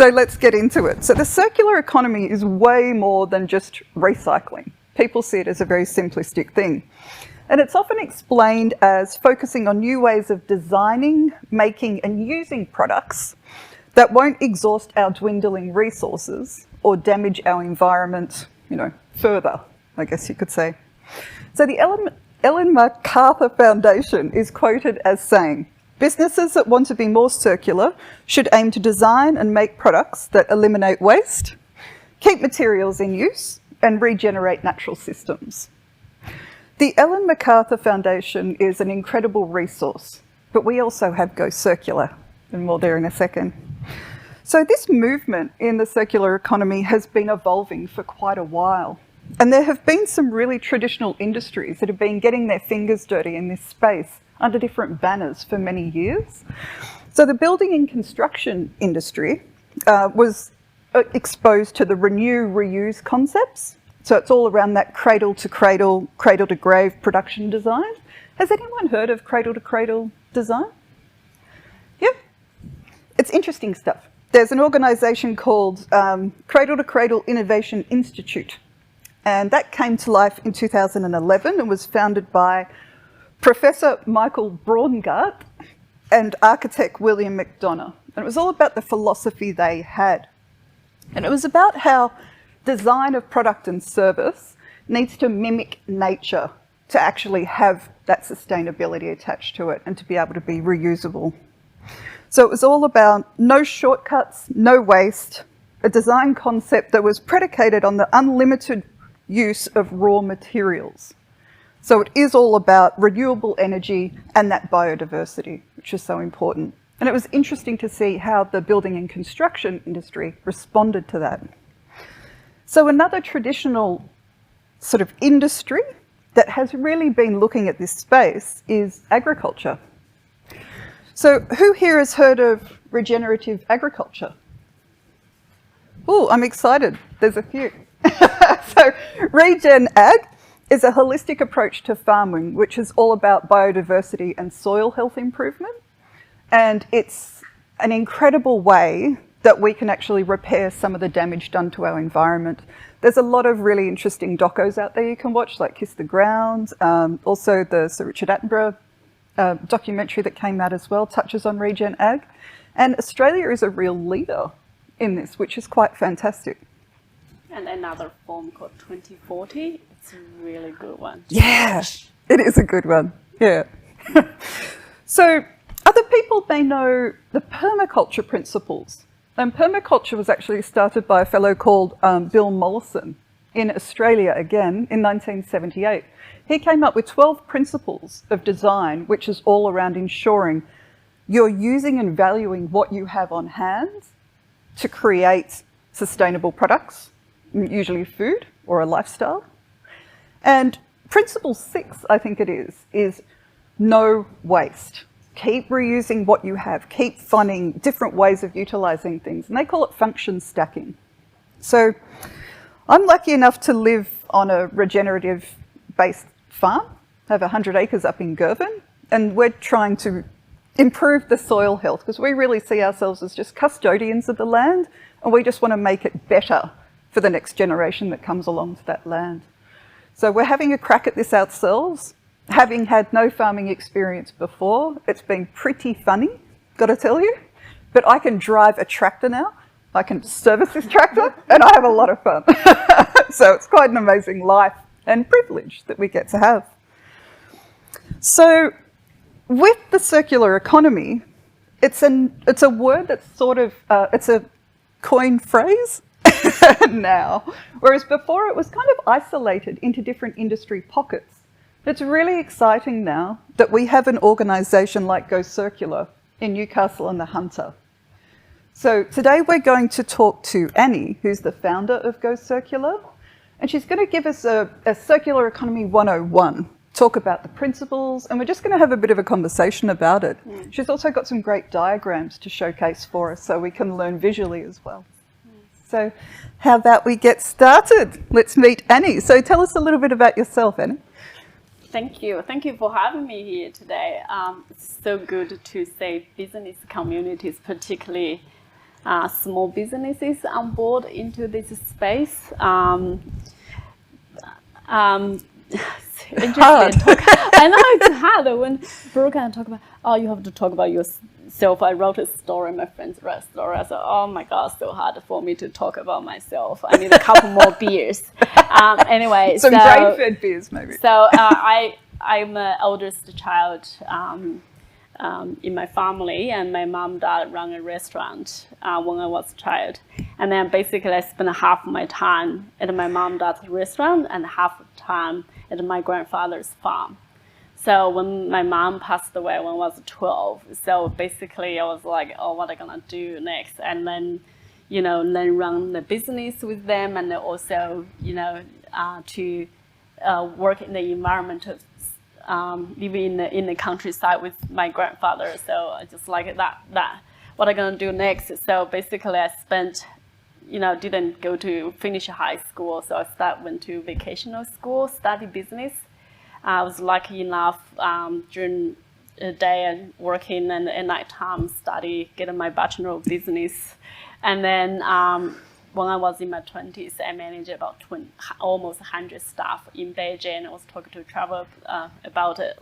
So let's get into it. So the circular economy is way more than just recycling. People see it as a very simplistic thing. And it's often explained as focusing on new ways of designing, making and using products that won't exhaust our dwindling resources or damage our environment, further, I guess you could say. So the Ellen MacArthur Foundation is quoted as saying, "Businesses that want to be more circular should aim to design and make products that eliminate waste, keep materials in use, and regenerate natural systems." The Ellen MacArthur Foundation is an incredible resource, but we also have Go Circular, and more there in a second. So this movement in the circular economy has been evolving for quite a while. And there have been some really traditional industries that have been getting their fingers dirty in this space under different banners for many years. So the building and construction industry was exposed to the renew, reuse concepts. So it's all around that cradle to grave production design. Has anyone heard of cradle to cradle design? Yeah, it's interesting stuff. There's an organisation called Cradle to Cradle Innovation Institute. And that came to life in 2011 and was founded by Professor Michael Braungart and architect William McDonough. And it was all about the philosophy they had. And it was about how design of product and service needs to mimic nature to actually have that sustainability attached to it and to be able to be reusable. So it was all about no shortcuts, no waste, a design concept that was predicated on the unlimited use of raw materials. So it is all about renewable energy and that biodiversity, which is so important. And it was interesting to see how the building and construction industry responded to that. So another traditional sort of industry that has really been looking at this space is agriculture. So who here has heard of regenerative agriculture? Oh, I'm excited. There's a few. So Regen Ag is a holistic approach to farming, which is all about biodiversity and soil health improvement. And it's an incredible way that we can actually repair some of the damage done to our environment. There's a lot of really interesting docos out there you can watch, like Kiss the Ground. Also the Sir Richard Attenborough documentary that came out as well touches on Regen Ag. And Australia is a real leader in this, which is quite fantastic. And another form called 2040. It's a really good one. Yeah, it is a good one. Yeah. So other people may know the permaculture principles. And permaculture was actually started by a fellow called Bill Mollison in Australia again in 1978. He came up with 12 principles of design, which is all around ensuring you're using and valuing what you have on hand to create sustainable products, usually food or a lifestyle. And principle 6, I think it is no waste. Keep reusing what you have, keep finding different ways of utilising things. And they call it function stacking. So I'm lucky enough to live on a regenerative-based farm. I have 100 acres up in Girvan, and we're trying to improve the soil health because we really see ourselves as just custodians of the land, and we just want to make it better for the next generation that comes along to that land. So we're having a crack at this ourselves. Having had no farming experience before, it's been pretty funny, got to tell you. But I can drive a tractor now. I can service this tractor, and I have a lot of fun. So it's quite an amazing life and privilege that we get to have. So with the circular economy, it's a word that's sort of, it's a coined phrase now, whereas before it was kind of isolated into different industry pockets. It's really exciting now that we have an organisation like Go Circular in Newcastle and the Hunter. So today we're going to talk to Annie, who's the founder of Go Circular, and she's going to give us a Circular Economy 101, talk about the principles, and we're just going to have a bit of a conversation about it. She's also got some great diagrams to showcase for us so we can learn visually as well. So how about we get started? Let's meet Annie. So tell us a little bit about yourself, Annie. Thank you. Thank you for having me here today. It's so good to see business communities, particularly small businesses on board into this space. Hard. I know it's hard when Brooke and talk about, oh, you have to talk about yourself. I wrote a story, my friends wrote a story. I said, oh my God, so hard for me to talk about myself. I need a couple more beers. Anyway, Some grain-fed beers, maybe. So I'm the oldest child in my family, and my mom and dad run a restaurant when I was a child. And then basically I spent half of my time at my mom and dad's restaurant and half of the time at my grandfather's farm. So when my mom passed away when I was 12, so basically I was like, oh, what am I gonna do next? And then, then run the business with them, and then also, to work in the environment of living in the countryside with my grandfather. So I just like that what I'm gonna do next. So basically I spent, didn't go to finish high school, so I went to vocational school, study business. I was lucky enough during the day and working, and at night time study, getting my Bachelor of Business. And then when I was in my 20s, I managed about almost 100 staff in Beijing. I was talking to travel about it,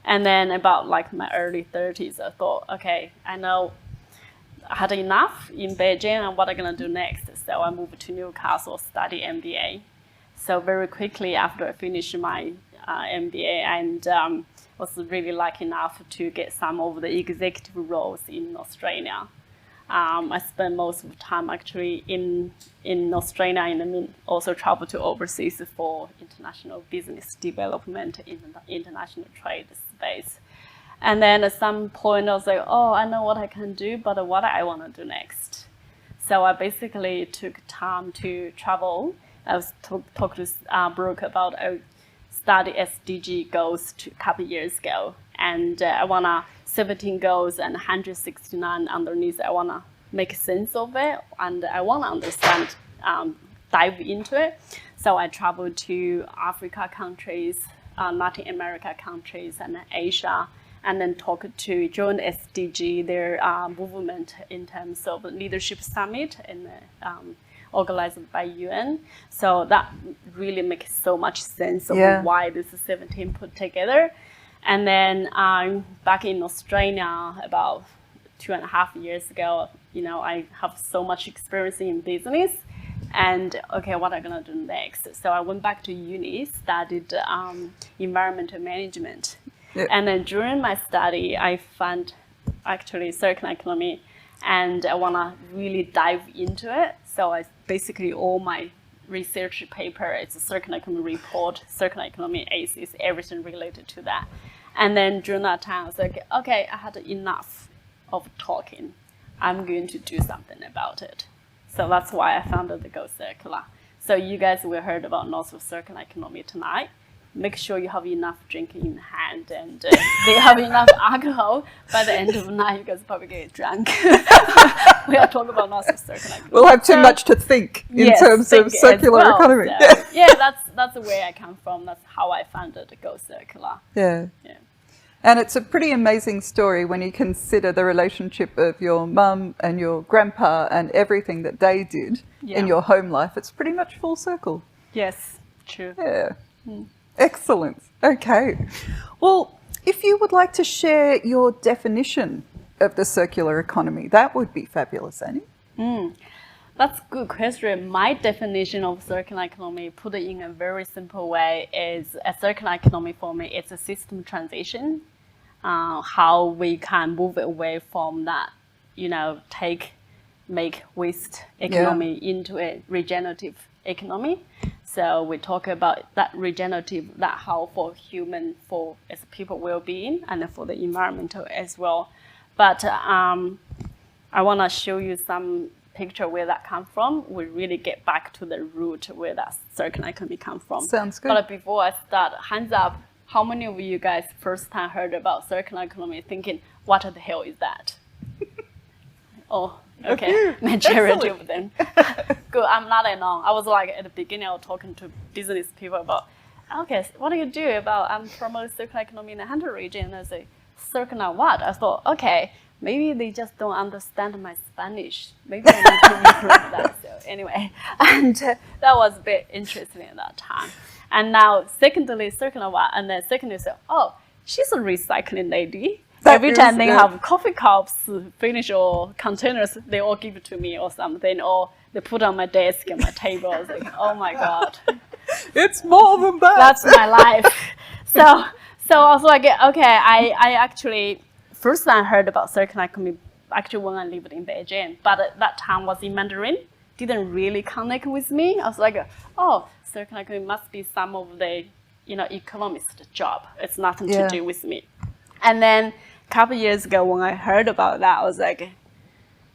and then about my early 30s, I thought, okay, I know I had enough in Beijing, and what am I gonna do next? So I moved to Newcastle, study MBA. So very quickly after I finished my MBA, and was really lucky enough to get some of the executive roles in Australia. I spent most of the time actually in Australia, and also travel to overseas for international business development in the international trade space. And then at some point I was like, oh, I know what I can do, but what I want to do next. So I basically took time to travel. I was talking to Brooke about study SDG goals a couple years ago, and I wanna 17 goals and 169 underneath. I wanna make sense of it, and I wanna understand, dive into it. So I traveled to Africa countries, Latin America countries, and Asia, and then join SDG, their movement in terms of leadership summit and organized by UN. So that really makes so much sense of why this is 17 put together. And then back in Australia about 2.5 years ago, I have so much experience in business, and okay, what am I gonna do next? So I went back to uni, studied environmental management. And then during my study, I found actually circular economy, and I wanna really dive into it. So I basically all my research paper, it's a circular economy report, circular economy ACEs, everything related to that. And then during that time, I was like, okay, I had enough of talking. I'm going to do something about it. So that's why I founded the Go Circular. So you guys will heard about lots of circular economy tonight. Make sure you have enough drink in hand, and they have enough alcohol. By the end of the night, you guys probably get drunk. We are talking about lots of circular economy. We'll have too much to think in terms of circular economy. So, yeah, that's where I come from. That's how I founded Go Circular. Yeah. And it's a pretty amazing story when you consider the relationship of your mum and your grandpa and everything that they did in your home life. It's pretty much full circle. Yes, true. Yeah. Excellent. Okay. Well, if you would like to share your definition of the circular economy, that would be fabulous, Annie. That's a good question. My definition of circular economy, put it in a very simple way, is a circular economy for me, it's a system transition. How we can move away from that, make waste economy into a regenerative economy. So we talk about that regenerative, that how for human, for as people well-being, and for the environmental as well. But I want to show you some picture where that comes from. We really get back to the root where that circular economy comes from. Sounds good. But before I start, hands up, how many of you guys first time heard about circular economy thinking, what the hell is that? Oh, okay, majority of them. Good, I'm not alone. I was like, at the beginning, I was talking to business people about, okay, what do you do about, I'm promoting circular economy in the Hunter region, and I say, circular what? I thought, okay, maybe they just don't understand my Spanish. Maybe I need to improve that. So anyway, and that was a bit interesting at that time. And now, secondly, and then secondly, so, oh, she's a recycling lady. Every time they have coffee cups, finish or containers, they all give it to me or something, or they put on my desk and my table. I was like, oh my God. It's more than that. That's my life. So I was like, okay, I actually, first I heard about circular economy actually when I lived in Beijing, but at that time was in Mandarin, didn't really connect with me. I was like, oh, circular economy must be some of the, economist job. It's nothing to do with me. And then a couple of years ago when I heard about that, I was like,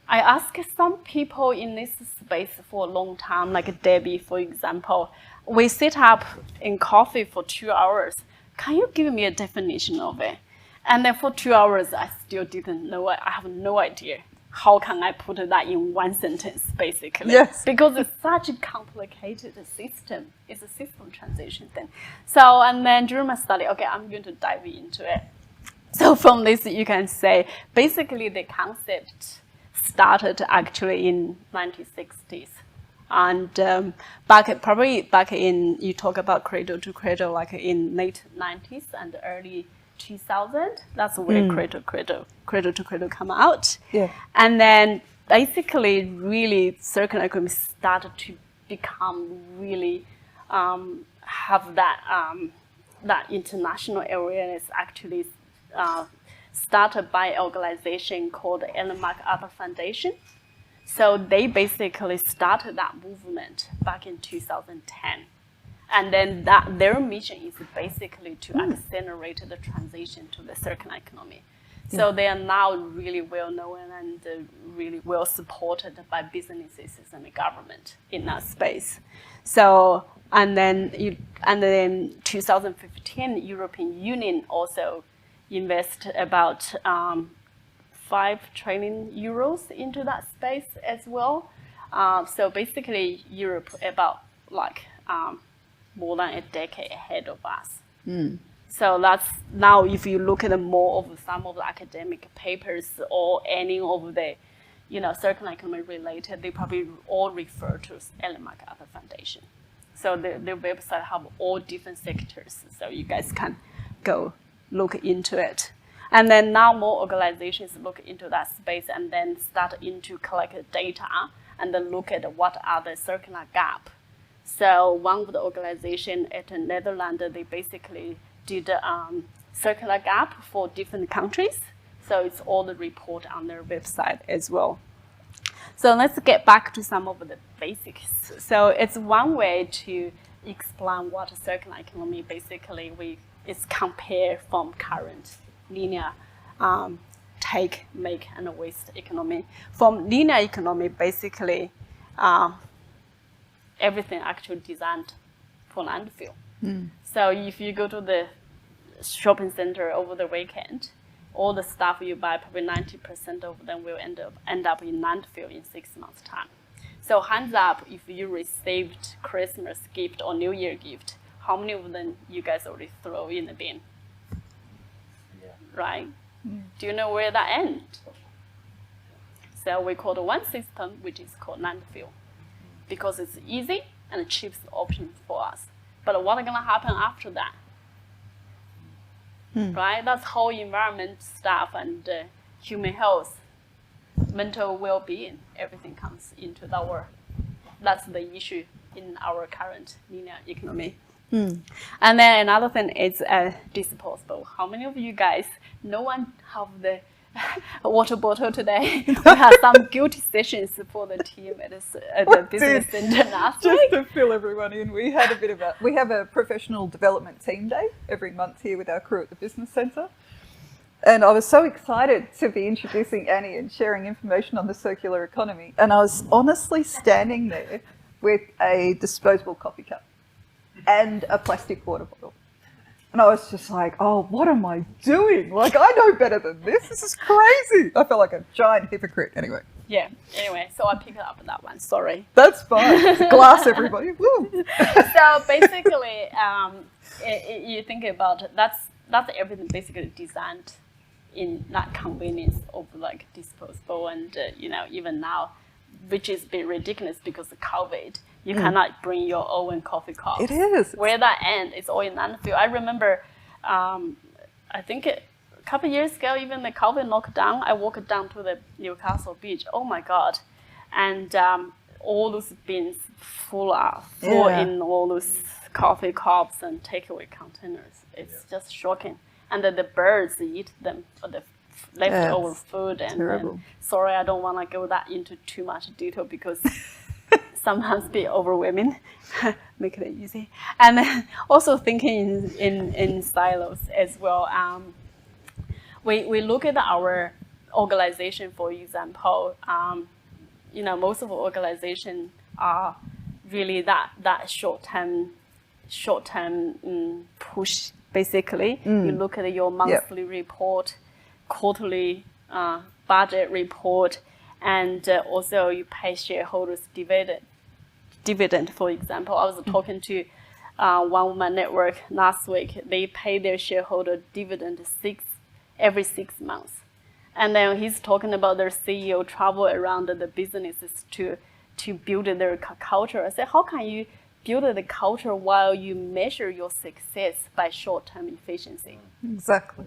I asked some people in this space for a long time, like Debbie, for example. We sit up in coffee for 2 hours. Can you give me a definition of it? And then for 2 hours, I still didn't know it. I have no idea. How can I put that in one sentence, basically? Yes. Because it's such a complicated system. It's a system transition thing. So, and then during my study, okay, I'm going to dive into it. So from this, you can say, basically the concept started actually in 1960s. And back in, you talk about cradle to cradle, like in late 90s and early 2000, that's where cradle to cradle come out. Yeah. And then basically really circular economy started to become really have that international awareness actually started by an organization called Ellen MacArthur Foundation. So they basically started that movement back in 2010. And then their mission is basically to accelerate the transition to the circular economy. So they are now really well known and really well supported by businesses and the government in that space. So and then 2015, European Union also invest about 5 trillion euros into that space as well. So basically, Europe about more than a decade ahead of us. So that's now, if you look at some of the academic papers or any of the, circular economy related, they probably all refer to Ellen MacArthur Foundation. So the website have all different sectors, so you guys can go look into it. And then now more organizations look into that space and then start to collect data and then look at what are the circular gap. So one of the organizations at the Netherlands, they basically did a circular gap for different countries. So it's all the report on their website as well. So let's get back to some of the basics. So it's one way to explain what a circular economy basically is compared from current linear take, make, and waste economy. From linear economy, basically, everything actually designed for landfill. So if you go to the shopping center over the weekend, all the stuff you buy, probably 90% of them will end up in landfill in 6 months' time. So hands up if you received Christmas gift or New Year gift, how many of them you guys already throw in the bin? Yeah. Right? Do you know where that ends? So we call the one system, which is called landfill, because it's easy and the cheapest option for us. But what's going to happen after that? Right? That's whole environment stuff and human health, mental well-being, everything comes into our. That's the issue in our current linear economy. And then another thing is disposable. How many of you guys, no one have the water bottle today? We had some guilty sessions for the team at the business center last week. Just to fill everyone in, we have a professional development team day every month here with our crew at the business center. And I was so excited to be introducing Annie and sharing information on the circular economy. And I was honestly standing there with a disposable coffee cup and a plastic water bottle. And I was just like, oh, what am I doing? Like, I know better than this. This is crazy. I felt like a giant hypocrite. Anyway. Yeah. Anyway, so I picked up on that one. Sorry. That's fine. It's glass, everybody. Woo. So basically, you think about it, that's everything basically designed in that convenience of like disposable and even now, which is a bit ridiculous because of COVID. You cannot bring your own coffee cups. It is. Where that end, it's all in landfill. I remember, I think a couple of years ago, even the COVID lockdown, I walked down to the Newcastle beach. Oh my God. And all those bins full in all those coffee cups and takeaway containers. It's just shocking. And then the birds eat them for the leftover food. And sorry, I don't want to go that into too much detail because sometimes be overwhelming. Make it easy. And then also thinking in silos as well. We look at our organization, for example. Most of our organizations are really that short-term push. Basically, you look at your monthly report, quarterly budget report, and also you pay shareholders dividend. For example, I was talking to one of my network last week. They pay their shareholder dividend every 6 months. And then he's talking about their CEO travel around the businesses to build their culture. I said, how can you build the culture while you measure your success by short-term efficiency? Exactly.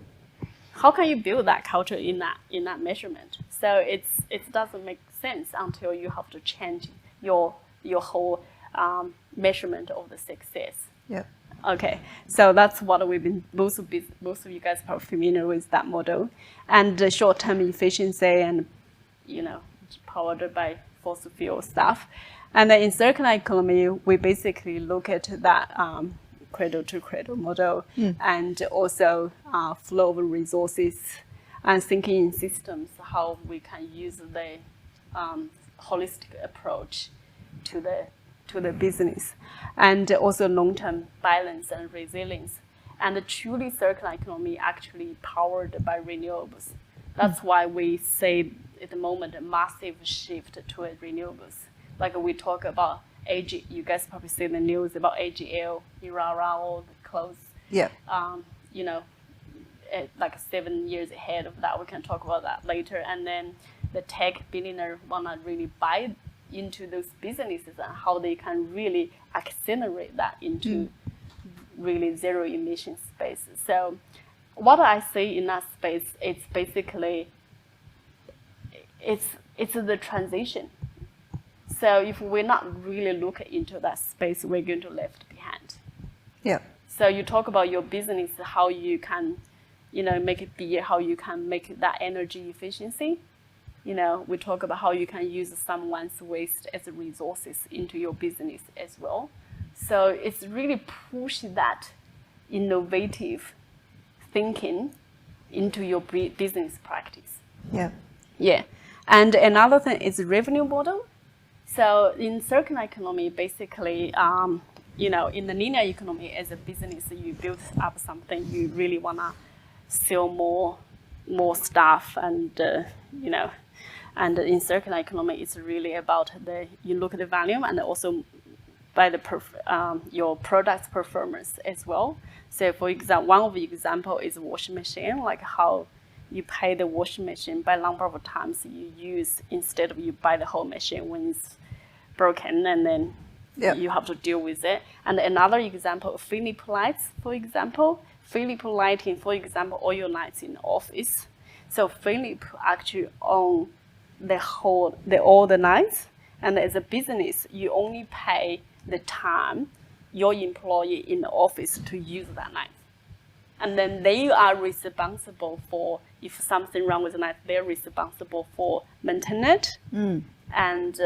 How can you build that culture in that measurement? So it doesn't make sense until you have to change your whole measurement of the success. Yeah. Okay, so that's what we've been, most of you guys are familiar with that model. And the short-term efficiency and, powered by fossil fuel stuff. And then in circular economy, we basically look at that cradle-to-cradle model and also flow of resources and thinking in systems, how we can use the holistic approach to the business, and also long-term balance and resilience. And the truly circular economy actually powered by renewables. That's why we say at the moment a massive shift to renewables. Like we talk about you guys probably see the news about AGL, Irara, all the close. Yeah. Like 7 years ahead of that, we can talk about that later. And then the tech billionaire wanna really buy into those businesses and how they can really accelerate that into really zero emission spaces. So what I see in that space, it's basically, it's the transition. So if we're not really looking into that space, we're going to left behind. Yeah. So you talk about your business, how you can, make it beer, how you can make that energy efficiency. We talk about how you can use someone's waste as resources into your business as well. So it's really push that innovative thinking into your business practice. Yeah. Yeah. And another thing is revenue model. So in circular economy, basically, in the linear economy, as a business, you build up something, you really want to sell more stuff, and and in circular economy, it's really about you look at the volume and also by your product's performance as well. So for example, one of the example is washing machine, like how you pay the washing machine by number of times you use instead of you buy the whole machine when it's broken and then you have to deal with it. And another example, Phillips lights, for example. Phillips lighting, for example, all your lights in the office. So Phillips actually own all the lights, and as a business, you only pay the time your employee in the office to use that light. And then they are responsible for, if something wrong with the light, they're responsible for maintenance and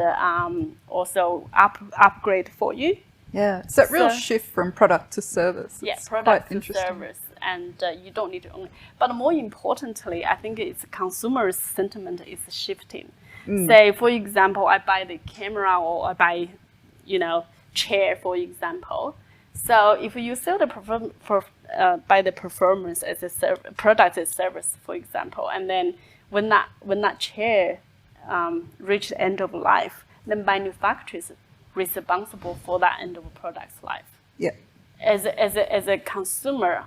also upgrade for you. Yeah, it's that real shift from product to service. Yeah, it's product quite to service, and you don't need to own it. But more importantly, I think it's consumer's sentiment is shifting. Say, for example, I buy the camera or I buy, chair, for example. So if you sell by the performance as a product as service, for example, and then when that chair reach the end of life, then manufacturers responsible for that end of a product's life. Yeah. As a consumer,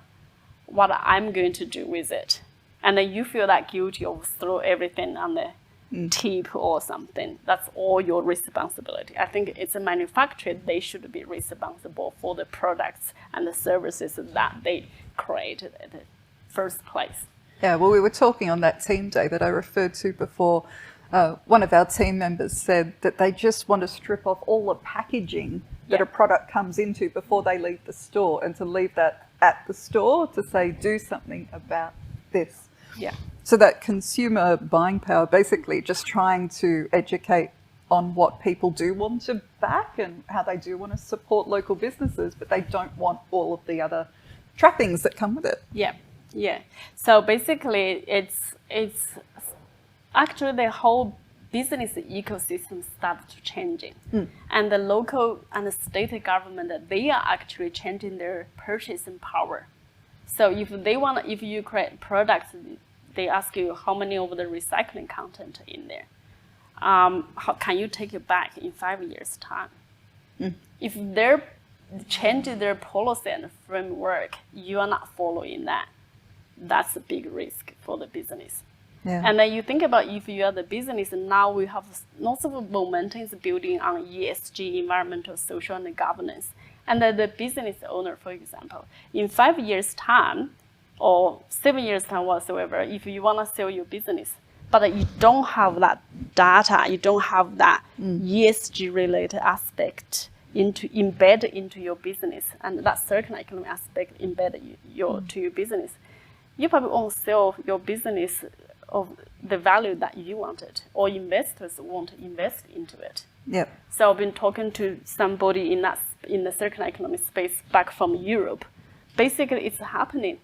what I'm going to do with it, and then you feel that guilty of throw everything on the tip or something. That's all your responsibility. I think it's a manufacturer, they should be responsible for the products and the services that they created at the first place. Yeah, well, we were talking on that team day that I referred to before. One of our team members said that they just want to strip off all the packaging that a product comes into before they leave the store, and to leave that at the store to say, do something about this. Yeah. So that consumer buying power, basically just trying to educate on what people do want to back and how they do want to support local businesses, but they don't want all of the other trappings that come with it. Yeah. Yeah. So basically, it's actually the whole business ecosystem started to changing, and the local and the state government, they are actually changing their purchasing power. So if you create products, they ask you how many of the recycling content in there. How can you take it back in 5 years' time? If they're changing their policy and framework, you are not following that. That's a big risk for the business. Yeah. And then you think about if you are the business, now we have lots of momentum is building on ESG, environmental, social, and governance. And the business owner, for example, in 5 years' time or 7 years' time whatsoever, if you want to sell your business, but you don't have that data, you don't have that ESG-related aspect embedded into your business, and that circular economy aspect embedded to your business, you probably won't sell your business of the value that you wanted, or investors won't invest into it. Yep. So I've been talking to somebody in the circular economy space back from Europe. Basically, it's happening.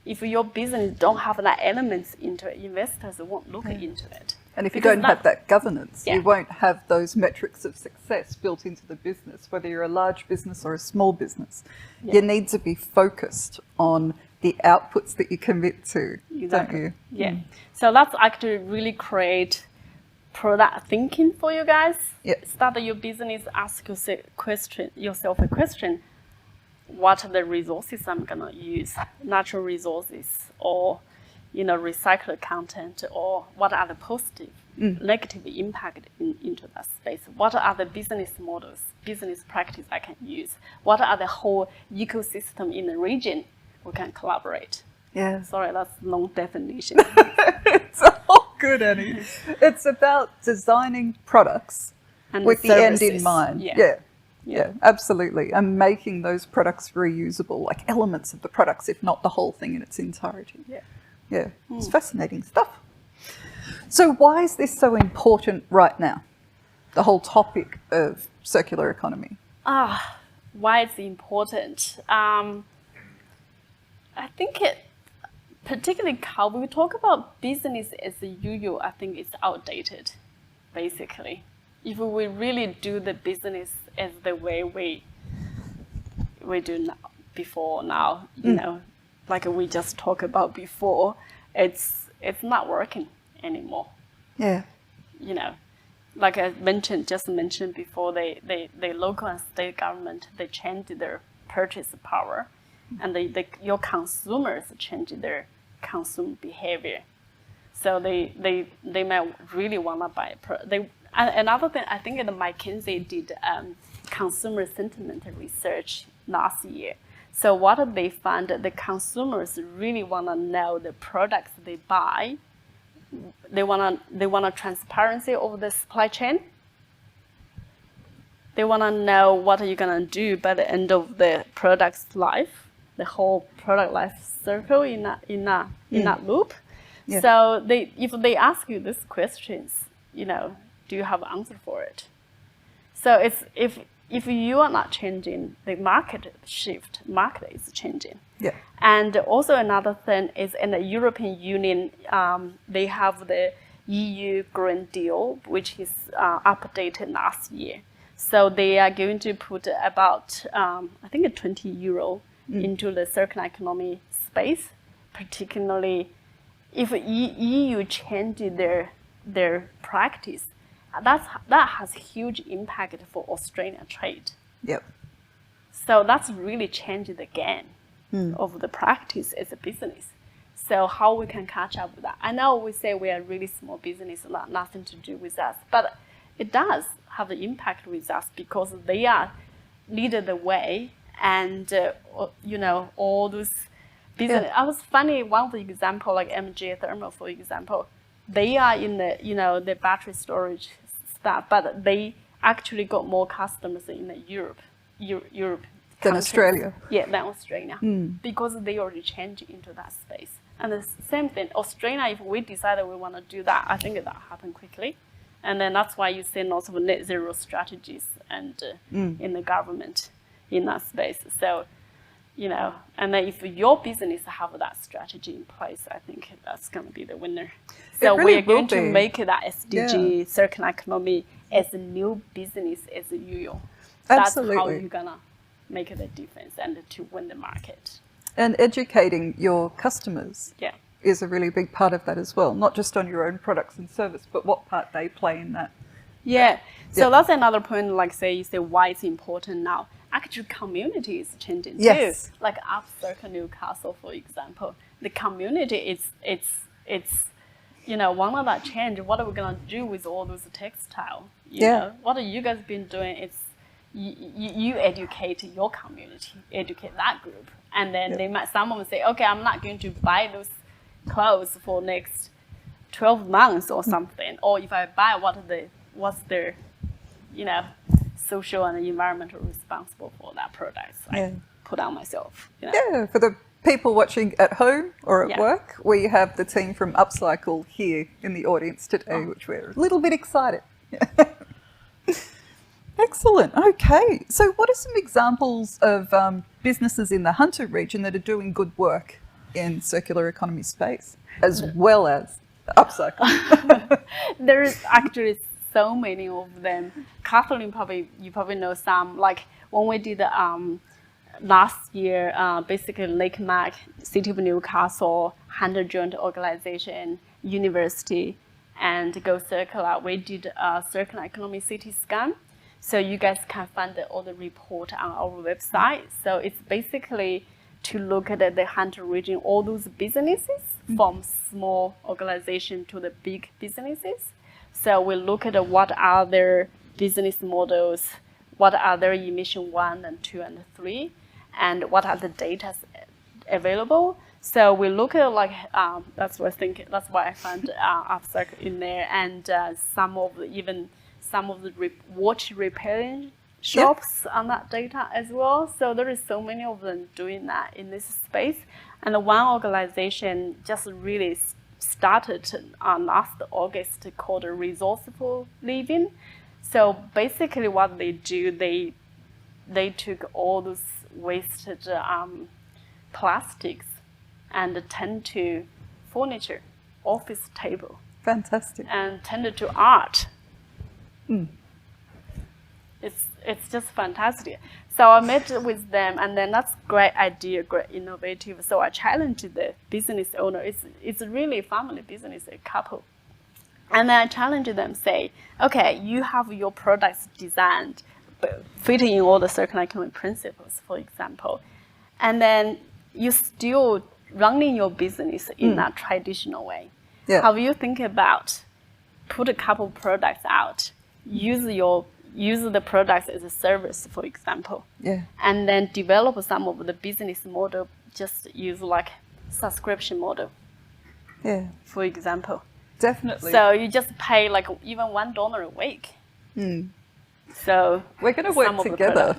If your business don't have that elements into it, investors won't look into it. And if you don't have that governance, Yeah. you won't have those metrics of success built into the business, whether you're a large business or a small business. Yeah. You need to be focused on the outputs that you commit to, don't you? Yeah. So that's actually really create product thinking for you guys. Yep. Start your business, ask yourself a question. What are the resources I'm gonna use? Natural resources, or recycled content, or what are the positive, negative impact into that space? What are the business models, business practice I can use? What are the whole ecosystem in the region we can collaborate? Yeah. Sorry, that's long definition. It's all good, Annie. It's about designing products And with the end in services. mind. Yeah. Yeah, absolutely. And making those products reusable, like elements of the products, if not the whole thing in its entirety. Yeah. Yeah, it's fascinating stuff. So why is this so important right now? The whole topic of circular economy. Why it's important? I think particularly how we talk about business as usual, I think it's outdated, basically. If we really do the business as the way we do now, like we just talked about before, it's not working anymore. Yeah. Like I just mentioned before, the local and state government, they changed their purchase power, and your consumers change their consumer behavior. So they might really want to buy another thing, I think that McKinsey did consumer sentiment research last year. So what they found, the consumers really want to know the products they buy. They want a transparency of the supply chain. They want to know what are you going to do by the end of the product's life, the whole product life circle in that loop. Yeah. So if they ask you these questions, do you have an answer for it? So it's if you are not changing, the market is changing. Yeah. And also another thing is in the European Union, they have the EU Green Deal, which is updated last year. So they are going to put about, I think, €20 into the circular economy space, particularly if EU changes their practice. That has huge impact for Australian trade. Yep. So that's really changed the game of the practice as a business. So how we can catch up with that? I know we say we are really small business, nothing to do with us, but it does have an impact with us because they are leading the way, and all those business. Yeah. I was funny. One of the example, like MG Thermal, for example, they are in the battery storage stuff, but they actually got more customers in the Europe Than countries. Australia. Yeah, than Australia, because they already changed into that space. And the same thing, Australia, if we decided we want to do that, I think that happened quickly. And then that's why you see lots of net zero strategies and in the government in that space. So, and then if your business have that strategy in place, I think that's going to be the winner. So really we're going will to be. make that SDG, circular economy, as a new business as usual. Absolutely. That's how you're going to make the difference and to win the market. And educating your customers is a really big part of that as well, not just on your own products and service, but what part they play in that. Yeah, so that's another point, like you say why it's important now. Actually, community is changing too. Like up Circle Newcastle, for example, the community it's one of that change. What are we gonna do with all those textile? You know, what have you guys been doing? It's you educate your community, educate that group, and then some of them say, okay, I'm not going to buy those clothes for next 12 months or something, or if I buy, what's their social and environmental responsible for that product. So I put on myself. Yeah, for the people watching at home or at work, we have the team from Upcycle here in the audience today, which we're a little bit excited. Excellent. Okay, so what are some examples of businesses in the Hunter region that are doing good work in circular economy space, as well as upcycling? There is actually so many of them. Kathleen, you probably know some. Like when we did last year, basically Lake Mac, City of Newcastle, Hunter Joint Organization, University, and Go Circular, we did a circular economy city scan. So you guys can find all the report on our website. So it's basically to look at the Hunter region, all those businesses, from small organization to the big businesses. So we look at what are their business models, what are their emission 1 and 2 and 3, and what are the data available. So we look at that's why I found Upcycle in there, and some of the watch repairing shops on that data as well. So there is so many of them doing that in this space. And the one organization just really started last August called Resourceful Living. So basically what they do, they took all those wasted plastics and turned to furniture, office table. Fantastic. And turned it to art. It's just fantastic. So I met with them, and then that's great idea, great innovative. So I challenged the business owner. It's really family business, a couple. And then I challenged them, say, okay, you have your products designed, fitting in all the circular economy principles, for example, and then you still running your business in that traditional way. Yeah. Have you think about put a couple products out, use the products as a service, for example, and then develop some of the business model, just use like subscription model, for example. Definitely. So you just pay like even $1 a week. So we're going to work together,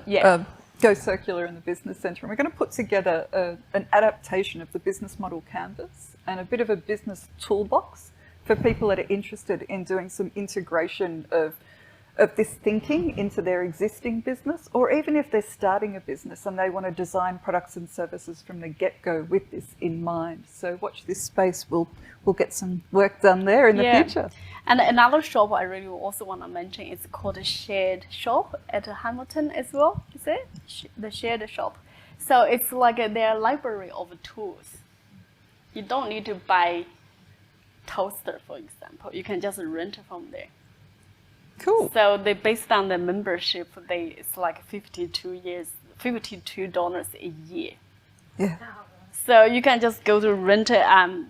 Go Circular in the Business Centre, and we're going to put together an adaptation of the business model canvas and a bit of a business toolbox for people that are interested in doing some integration of this thinking into their existing business, or even if they're starting a business and they want to design products and services from the get-go with this in mind. So watch this space. We'll get some work done there in the future. And another shop I really also want to mention is called a Shared Shop at Hamilton as well. Is it? The Shared Shop. So it's like their library of tools. You don't need to buy toaster, for example. You can just rent from there. Cool. So they based on the membership, it's like $52 a year. Yeah. So you can just go to rent a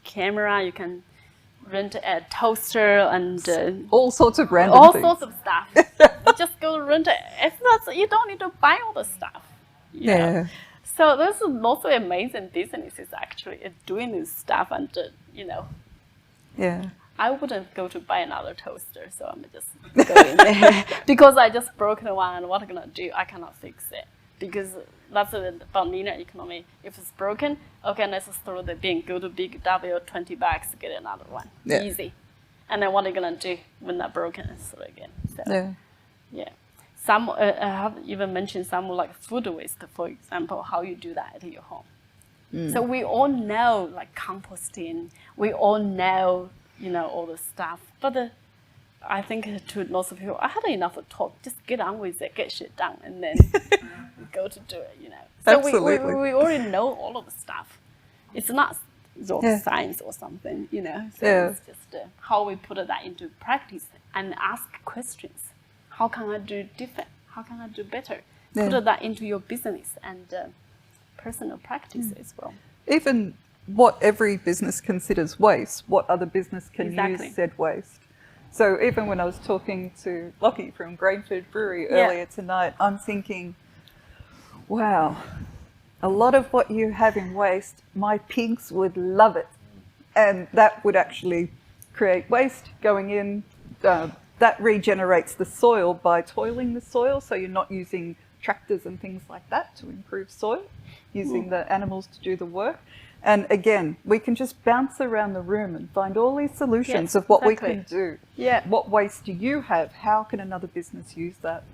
camera, you can rent a toaster and all sorts of random all things. sorts of stuff. You just go to rent it. It's not, you don't need to buy all the stuff. You know? So there's lots of amazing businesses actually doing this stuff, and you know. Yeah. I wouldn't go to buy another toaster, so I'm just go in there because I just broke the one. What am I gonna do? I cannot fix it because that's about linear economy. If it's broken, okay, let's just throw the bin. Go to Big W, $20, get another one, easy. And then what are you gonna do when that broken? Throw again. So, yeah. Some I have even mentioned some like food waste, for example, how you do that at your home. So we all know like composting. We all know. You know, all the stuff. But I think to lots of people, I had enough of talk. Just get on with it, get shit done, and then go to do it, you know. So Absolutely. we already know all of the stuff. It's not rocket science or something, you know. So it's just how we put that into practice and ask questions. How can I do different? How can I do better? Put that into your business and personal practice as well. Even what every business considers waste, what other business can use said waste. So even when I was talking to Lockie from Grainford Brewery earlier tonight, I'm thinking, wow, a lot of what you have in waste, my pigs would love it. And that would actually create waste going in. That regenerates the soil by toiling the soil, so you're not using tractors and things like that to improve soil, using the animals to do the work. And again, we can just bounce around the room and find all these solutions of what we can do. Yeah. What waste do you have? How can another business use that?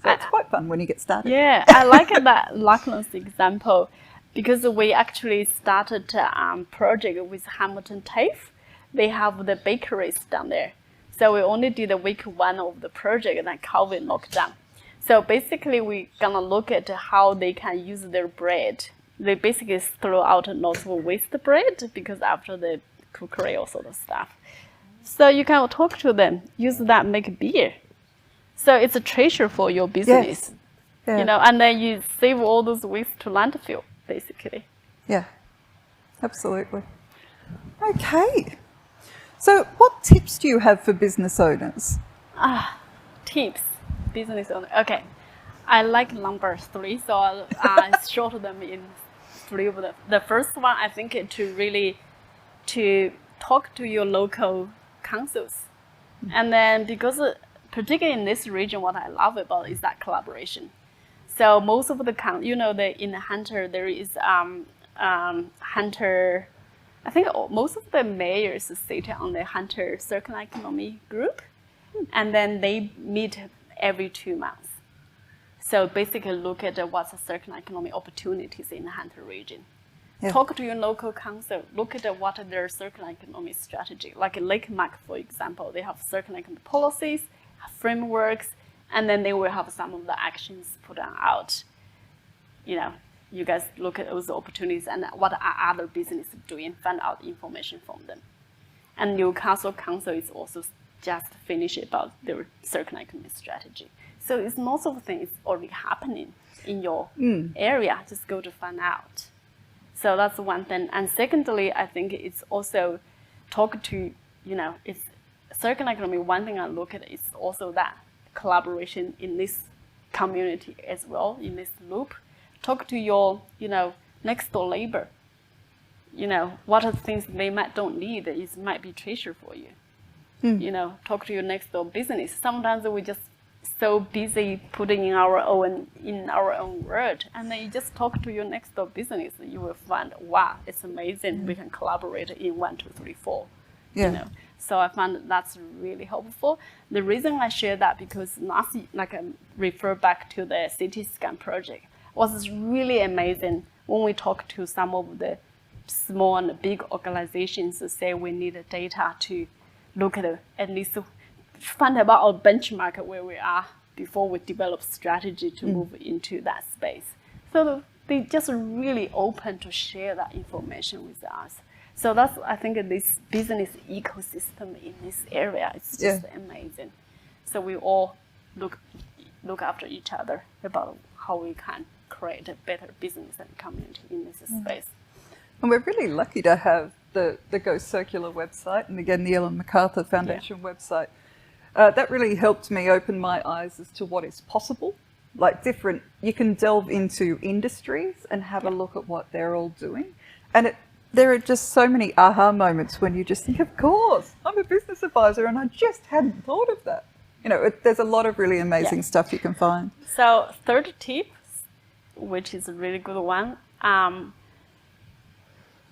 So it's quite fun when you get started. Yeah, I like that Lachlan's example because we actually started a project with Hamilton TAFE. They have the bakeries down there. So we only did week 1 of the project and then COVID locked down. So basically we're gonna look at how they can use their bread. They basically throw out lots of waste bread because after the cookery, all sort of stuff. So you can talk to them, use that, make beer. So it's a treasure for your business, you know, and then you save all those waste to landfill, basically. Yeah, absolutely. Okay. So what tips do you have for business owners? Tips, business owner. Okay. I like number 3, so I short them in 3 of them. The first one, I think, to talk to your local councils. And then because particularly in this region, what I love about is that collaboration. So most of the, you know, in Hunter, there is Hunter, I think most of the mayors sit on the Hunter Circular Economy group. And then they meet every 2 months. So basically look at what's the circular economy opportunities in the Hunter region. Talk to your local council, look at what are their circular economy strategy. Like in Lake Mark, for example, they have circular economy policies, frameworks, and then they will have some of the actions put out. You know, you guys look at those opportunities and what are other businesses doing, find out information from them. And Newcastle Council is also just finished about their circular economy strategy. So it's most of the things already happening in your area. Just go to find out. So that's one thing. And secondly, I think it's also talk to, you know, it's circular economy. One thing I look at is also that collaboration in this community as well, in this loop. Talk to your, you know, next door neighbor. You know, what are the things they don't need is might be treasure for you. You know, talk to your next door business. Sometimes we just so busy putting in our own word, and then you just talk to your next door business, you will find, wow, it's amazing. We can collaborate in 1, 2, 3, 4. You know, so I found that's really helpful. The reason I share that because last, like I refer back to the city scan project, was really amazing when we talk to some of the small and big organizations that say we need data to look at least find about our benchmark where we are before we develop strategy to move into that space. So they just really open to share that information with us. So that's, I think, this business ecosystem in this area is just amazing. So we all look after each other about how we can create a better business and community in this space. And we're really lucky to have the Go Circular website, and again, the Ellen MacArthur Foundation website. That really helped me open my eyes as to what is possible. Like you can delve into industries and have a look at what they're all doing. And there are just so many aha moments when you just think, of course, I'm a business advisor and I just hadn't thought of that. There's a lot of really amazing stuff you can find. So third tip, which is a really good one,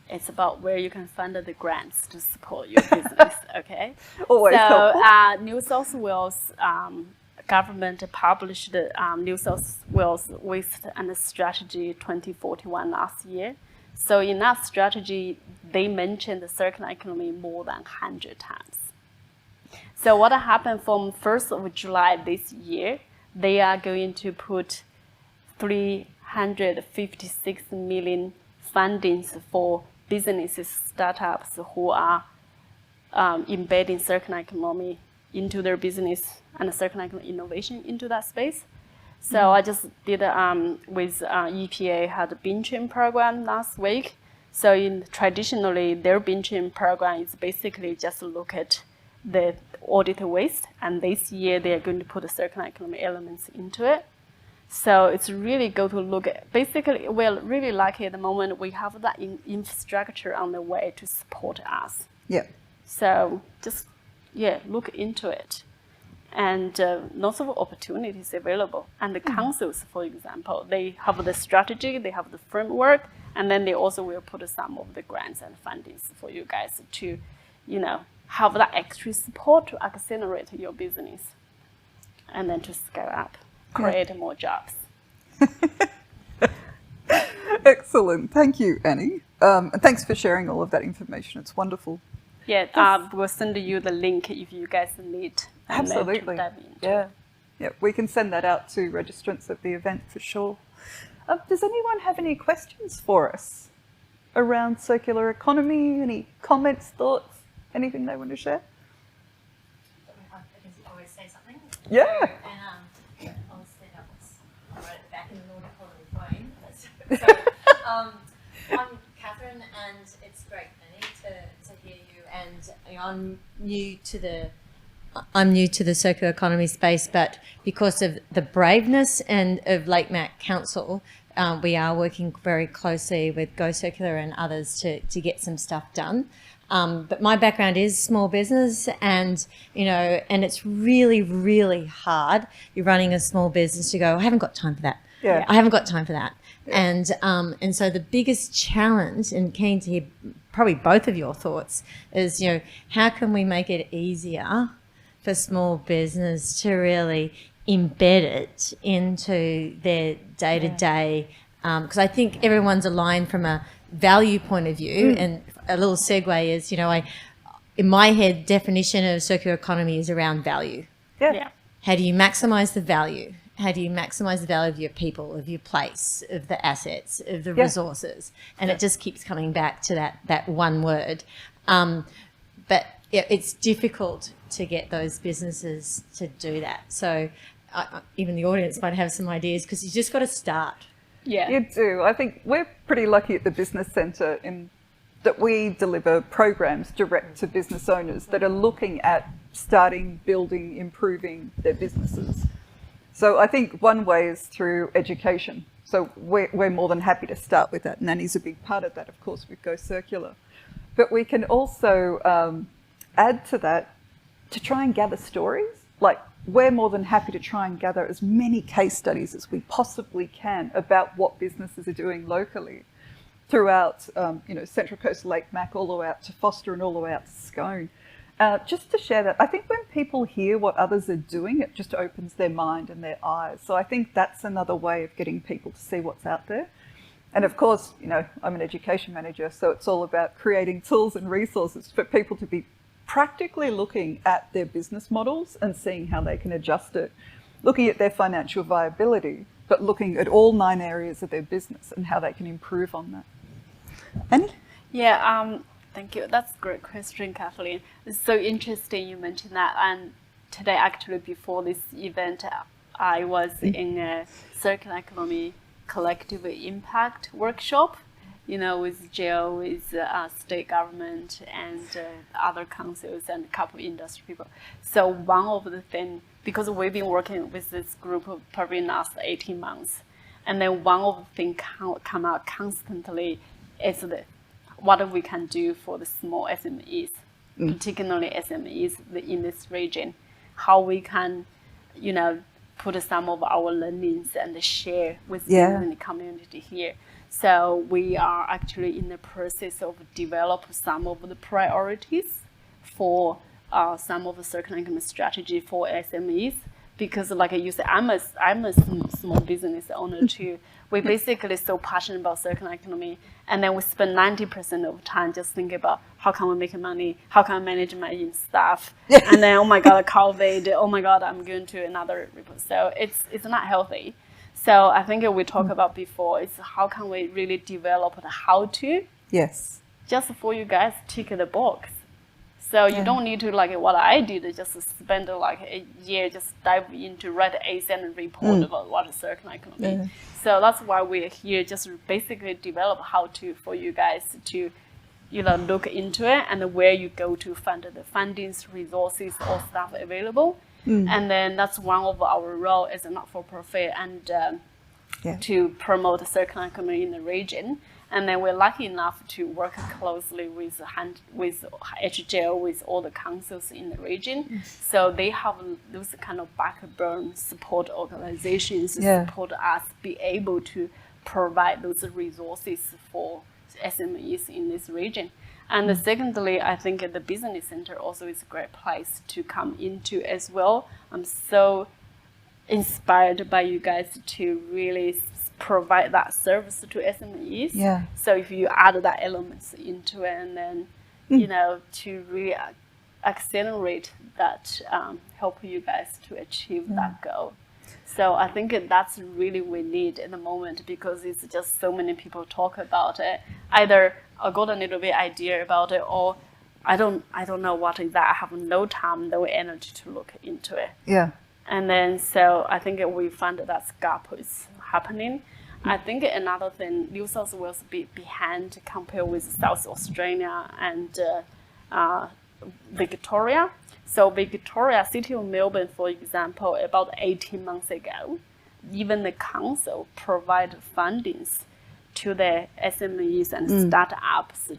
it's about where you can find the grants to support your business, okay? Always helpful. New South Wales government published New South Wales Waste and Strategy 2041 last year. So in that strategy, they mentioned the circular economy more than 100 times. So what happened from 1st of July this year, they are going to put 356 million fundings for businesses, startups who are embedding circular economy into their business and circular economy innovation into that space. So I just did with EPA had a bin trim program last week. So traditionally, their bin trim program is basically just look at the audited waste, and this year they are going to put the circular economy elements into it. So it's really go to look at, basically, we're really lucky at the moment we have that infrastructure on the way to support us. Yeah. So just, look into it. And lots of opportunities available. And the councils, for example, they have the strategy, they have the framework, and then they also will put some of the grants and fundings for you guys to, have that extra support to accelerate your business and then to scale up, create more jobs. Excellent. Thank you, Annie. And thanks for sharing all of that information. It's wonderful. Yeah, we'll send you the link if you guys need. Absolutely. Yeah. We can send that out to registrants of the event for sure. Does anyone have any questions for us around circular economy? Any comments, thoughts, anything they want to share? I can always say something. Yeah. And obviously that was, I wrote it back in the Nordic holiday flame. So, I'm Catherine, and it's great, Annie, to hear you. And I'm new to the circular economy space, but because of the braveness and of Lake Mac Council, we are working very closely with Go Circular and others to get some stuff done. But my background is small business, and and it's really, really hard. You're running a small business to go, I haven't got time for that. Yeah. I haven't got time for that. Yeah. And so the biggest challenge, and keen to hear probably both of your thoughts, is how can we make it easier for small business to really embed it into their day-to-day, because I think everyone's aligned from a value point of view. And a little segue is, in my head, definition of circular economy is around value. Yeah. How do you maximize the value? How do you maximize the value of your people, of your place, of the assets, of the resources? And it just keeps coming back to that one word. But it's difficult to get those businesses to do that. So even the audience might have some ideas, because you just got to start. Yeah, You do. I think we're pretty lucky at the Business Centre in that we deliver programs direct to business owners that are looking at starting, building, improving their businesses. So I think one way is through education. So we're more than happy to start with that. And Annie's a big part of that, of course, with Go Circular. But we can also add to that to try and gather stories. Like, we're more than happy to try and gather as many case studies as we possibly can about what businesses are doing locally throughout, Central Coast, Lake Mac, all the way out to Foster and all the way out to Scone. Just to share that, I think when people hear what others are doing, it just opens their mind and their eyes. So I think that's another way of getting people to see what's out there. And of course, I'm an education manager, so it's all about creating tools and resources for people to be practically looking at their business models and seeing how they can adjust it, looking at their financial viability, but looking at all 9 areas of their business and how they can improve on that. Annie? Yeah, thank you. That's a great question, Kathleen. It's so interesting you mentioned that. And today, actually, before this event, I was in a circular economy collective impact workshop, with Jiang, with state government and other councils and a couple industry people. So one of the things, because we've been working with this group of probably last 18 months, and then one of the things come out constantly is what we can do for the small SMEs, particularly SMEs in this region, how we can, put some of our learnings and share with the community here. So we are actually in the process of develop some of the priorities for some of the circular economy strategy for SMEs. Because like you said, I'm a small business owner too. We basically so passionate about circular economy, and then we spend 90% of time just thinking about how can we make money, how can I manage my staff, and then oh my god, COVID, oh my god, I'm going to another report. So it's not healthy. So I think we talked about before is how can we really develop the how to. Yes. Just for you guys tick the box. So you don't need to like what I did, just spend like a year just dive into write a and report about what is circular economy. Yeah. So that's why we're here, just basically develop how to for you guys to look into it and where you go to find the fundings, resources, or stuff available. And then that's one of our role as a not-for-profit and to promote the circular economy in the region. And then we're lucky enough to work closely with HJL, with all the councils in the region. So they have those kind of backbone support organizations support us be able to provide those resources for SMEs in this region. And secondly, I think the business center also is a great place to come into as well. I'm so inspired by you guys to really provide that service to SMEs. Yeah. So if you add that elements into it, and then to really accelerate that, help you guys to achieve that goal. So I think that's really we need in the moment, because it's just so many people talk about it. Either I got a little bit idea about it, or I don't know what is that. I have no time, no energy to look into it. Yeah. And then so I think we find that gap is happening. I think another thing, New South Wales be behind compared with South Australia and Victoria. So Victoria, City of Melbourne, for example, about 18 months ago, even the council provided fundings to the SMEs and startups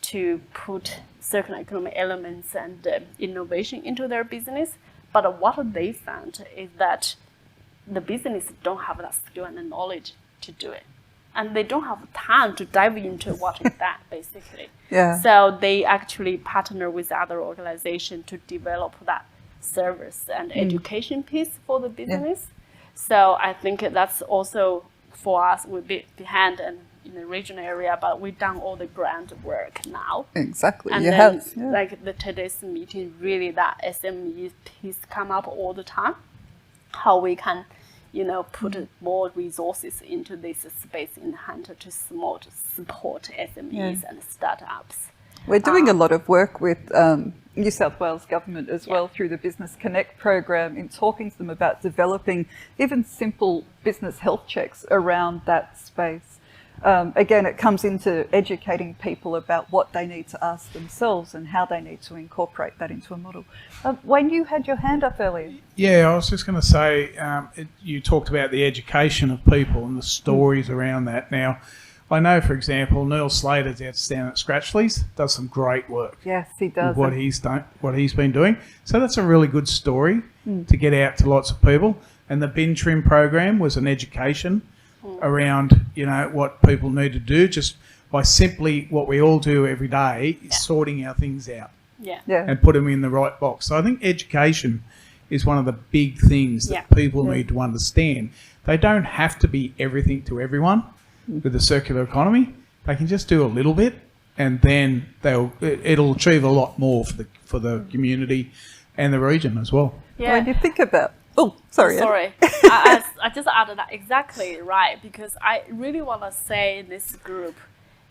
to put circular economy elements and innovation into their business. But what they found is that the business don't have that skill and the knowledge to do it. And they don't have time to dive into what is that, basically. Yeah. So they actually partner with other organizations to develop that service and education piece for the business. Yeah. So I think that's also, for us, we're a bit behind and in the regional area, but we've done all the grant work now. Exactly. And then, like today's meeting, really that SME piece come up all the time. How we can, put more resources into this space in hand to support SMEs and startups. We're doing a lot of work with New South Wales government as well through the Business Connect program in talking to them about developing even simple business health checks around that space. Again, it comes into educating people about what they need to ask themselves and how they need to incorporate that into a model. Wayne, you had your hand up earlier. Yeah, I was just going to say, you talked about the education of people and the stories around that. Now, I know, for example, Neil Slater's down at Scratchley's, does some great work. Yes, he does. What he's been doing. So that's a really good story to get out to lots of people. And the bin trim program was an education around, what people need to do, just by simply what we all do every day is sorting our things out and put them in the right box. So I think education is one of the big things that people need to understand. They don't have to be everything to everyone with the circular economy. They can just do a little bit, and then it'll achieve a lot more for the community and the region as well. Yeah. When you think about Sorry. I just added that exactly right, because I really want to say in this group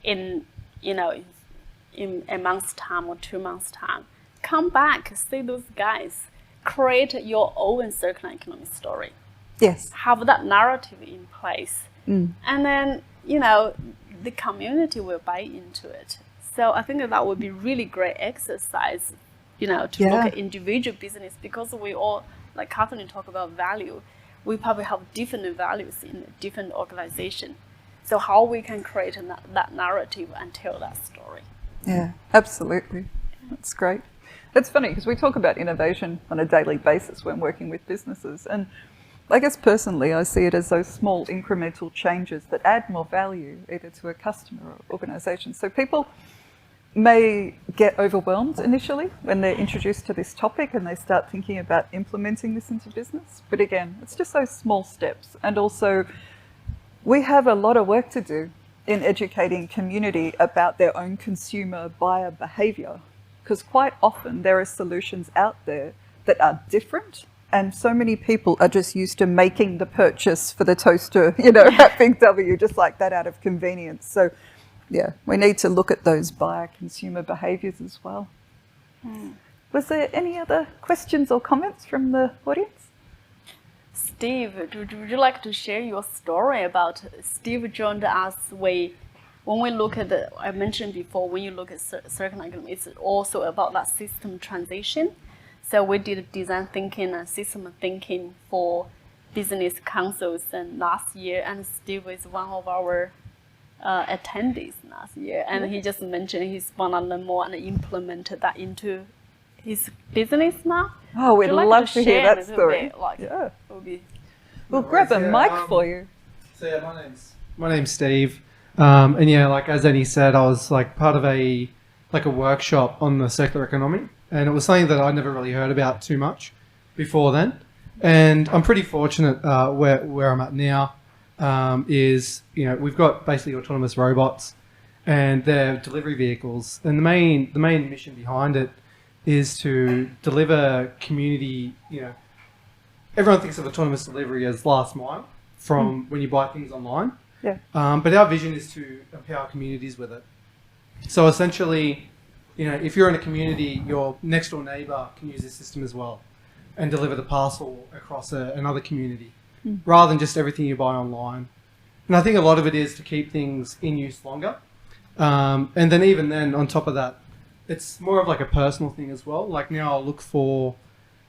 in a month's time or 2 months' time, come back, see those guys, create your own circular economy story. Yes. Have that narrative in place and then the community will buy into it. So I think that would be really great exercise, to look at individual business, because we all, like Catherine talk about value, we probably have different values in a different organization. So how we can create that narrative and tell that story. Yeah, absolutely. That's great. It's funny because we talk about innovation on a daily basis when working with businesses. And I guess personally, I see it as those small incremental changes that add more value either to a customer or organization. So people may get overwhelmed initially when they're introduced to this topic and they start thinking about implementing this into business. But again, it's just those small steps. And also, we have a lot of work to do in educating community about their own consumer buyer behavior, because quite often there are solutions out there that are different, and so many people are just used to making the purchase for the toaster, at Big W, just like that, out of convenience. So yeah, we need to look at those buyer consumer behaviors as well. Was there any other questions or comments from the audience? Steve, would you like to share your story about Steve joined us? When we look at I mentioned before, when you look at circular economy, it's also about that system transition. So we did design thinking and system thinking for business councils and last year, and Steve is one of our attendees last year, and he just mentioned he's want to learn more and implement that into his business now. Oh, we'd love to hear that story. Yeah. We'll grab a mic for you. So yeah, my name's Steve, and yeah, like as Annie said, I was like part of a workshop on the circular economy, and it was something that I never really heard about too much before then. And I'm pretty fortunate where I'm at now. Is we've got basically autonomous robots, and they're delivery vehicles, and the main mission behind it is to deliver community. Everyone thinks of autonomous delivery as last mile from when you buy things online. Yeah. But our vision is to empower communities with it. So essentially, if you're in a community, your next door neighbour can use this system as well, and deliver the parcel across another community, rather than just everything you buy online. And I think a lot of it is to keep things in use longer. And then even then, on top of that, it's more of like a personal thing as well. Like now I'll look for,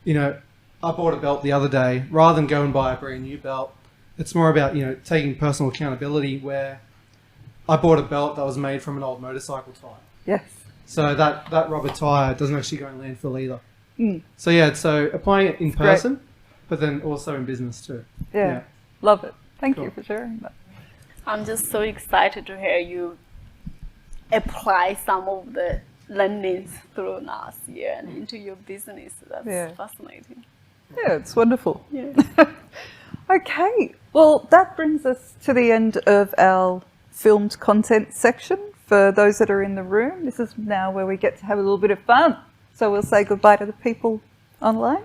I bought a belt the other day. Rather than go and buy a brand new belt, it's more about, taking personal accountability, where I bought a belt that was made from an old motorcycle tyre. Yes. So that rubber tyre doesn't actually go in landfill either. So yeah, so applying it in person, but then also in business too. Yeah. Love it. Thank Cool. you for sharing that. I'm just so excited to hear you apply some of the learnings through last year and into your business. That's fascinating. Yeah, it's wonderful. Yeah. Okay, well, that brings us to the end of our filmed content section. For those that are in the room, this is now where we get to have a little bit of fun. So we'll say goodbye to the people online.